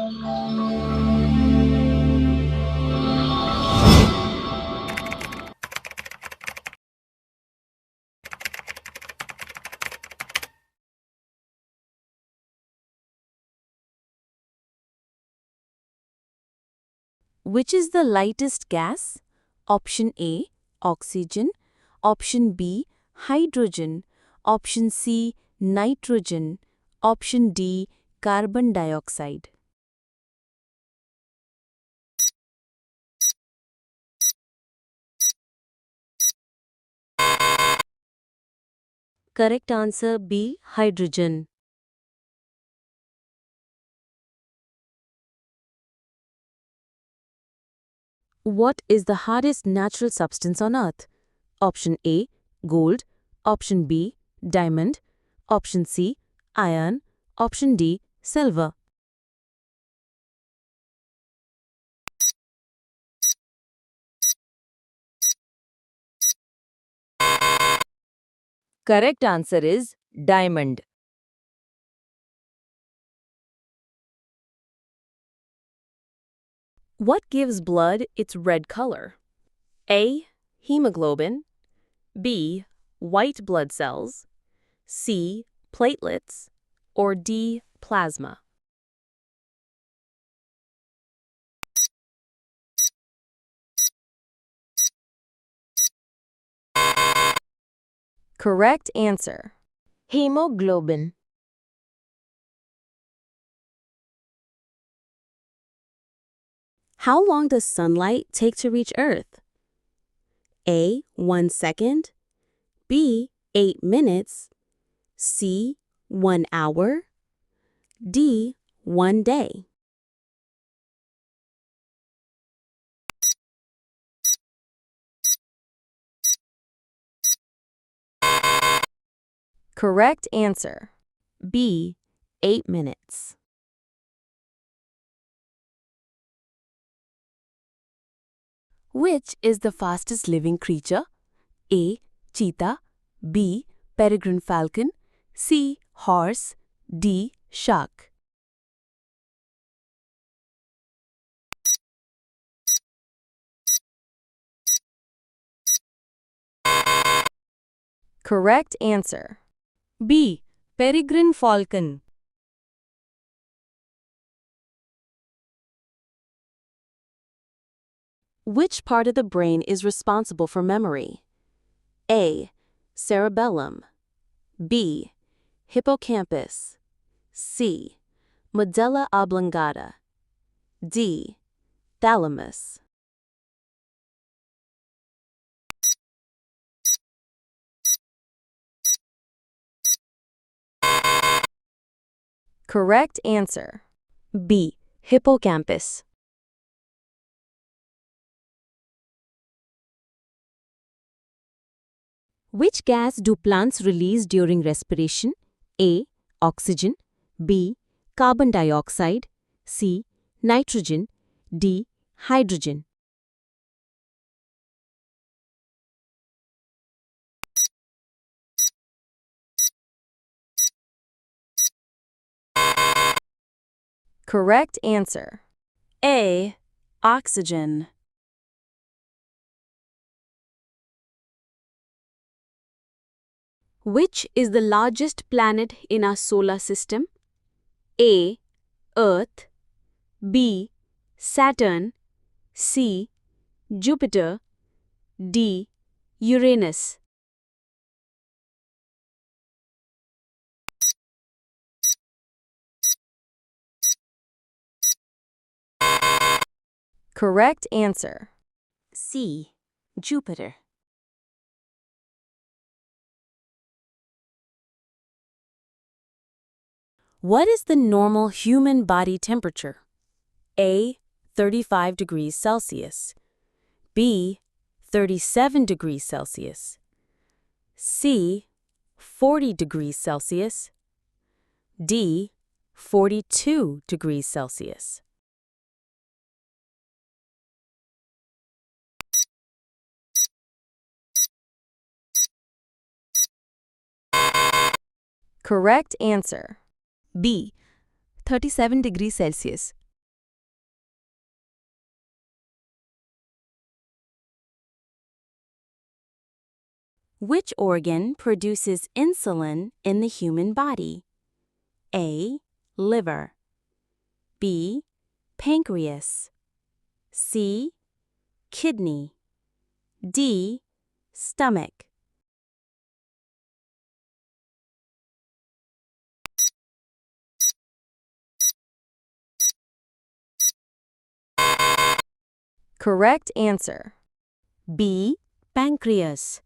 Which is the lightest gas? Option A, oxygen. Option B, hydrogen. Option C, nitrogen. Option D, carbon dioxide. Correct answer B, hydrogen. What is the hardest natural substance on Earth? Option A, gold. Option B, diamond. Option C, iron. Option D, silver. Correct answer is diamond. What gives blood its red color? A, hemoglobin. B, white blood cells. C, platelets. Or D, plasma. Correct answer. Hemoglobin. How long does sunlight take to reach Earth? A, 1 second. B, 8 minutes. C, 1 hour. D, 1 day. Correct answer. B, 8 minutes. Which is the fastest living creature? A, cheetah. B, peregrine falcon. C, horse. D, shark. Correct answer. B, peregrine falcon. Which part of the brain is responsible for memory? A, cerebellum. B, hippocampus. C, medulla oblongata. D, thalamus. Correct answer. B, hippocampus. Which gas do plants release during respiration? A, oxygen. B, carbon dioxide. C, nitrogen. D, hydrogen. Correct answer. A, oxygen. Which is the largest planet in our solar system? A, Earth. B, Saturn. C, Jupiter. D, Uranus. Correct answer. C, Jupiter. What is the normal human body temperature? A, 35 degrees Celsius. B, 37 degrees Celsius. C, 40 degrees Celsius. D, 42 degrees Celsius. Correct answer. B, 37 degrees Celsius. Which organ produces insulin in the human body? A. Liver. B. Pancreas. C. Kidney. D. Stomach. Correct answer. B. Pancreas.